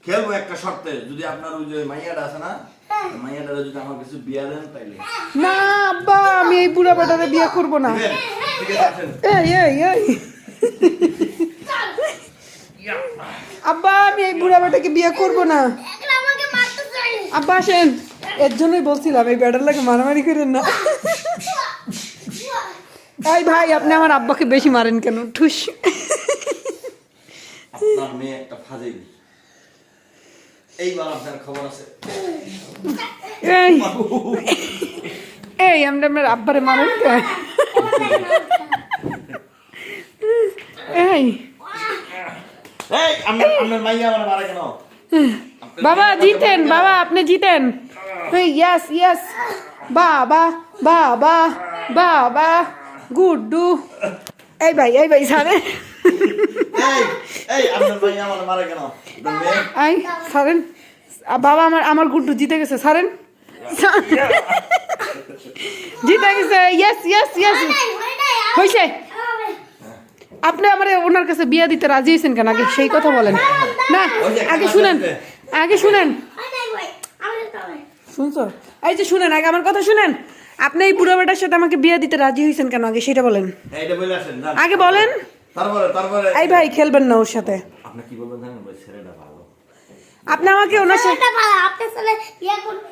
খেলবো একটা শর্তে, যদি আপনার ওই যে মাইয়াটা আছে না, মাইয়াটা যদি আমার কিছু বিয়া দেন তাইলে। না আব্বা, আমি এই বুড়া বেটারে বিয়ে করব না। দিবেন? ঠিক আছে, আসেন। এই আব্বা, আমি এই বুড়া বেটাকে বিয়ে করব না। আব্বা আসেন, এর জন্যই বলছিলাম এই বেটার লাগে মারামারি করেন না। এই ভাই, আপনি আমার আব্বাকে বেশি মারেন কেন? ঠুস। আপনার মেয়ে একটা ফাজিল। এইবার আপনার খবর আছে। এই এই আমরা আপনার আব্বারে মারেন কেন? এই এই আপনার মাইয়া আমার মারা কেন? বাবা জিতেন, বাবা আপনি জিতেন। ইয়েস ইয়েস, বাবা বাবা বাবা, গুড্ডু। এই ভাই সারে। এই এই আপনার মাইয়া আমার মারা কেন? আপনার মেয়ে? এই সারেন বাবা, আমার গুড্ডু জিতে গেছে, সারেন। জিতে গেছে, ইয়েস ইয়েস ইয়েস। হইছে, আপনি আমার ওনার কাছে বিয়া দিতে রাজি হয়েছেন কেন? আগে সেই কথা বলেন না, আগে শুনেন, আগে শুনেন। শুনছো? এই যে শুনেন, আগে আমার কথা শুনেন। আপনি এই বুড়ো বেটার সাথে আমাকে বিয়ে দিতে রাজি হয়েছেন কেন? আগে সেটা বলেন, এইটা বলে আসেন না। আগে বলেন। তারপরে এই ভাই খেলবেন না ওর সাথে। আপনি কি বলবেন জানেন? ওই ছেলেটা ভালো। আপনি আমাকে ওনার সাথে আপনার ছেলে ইয়া করবে।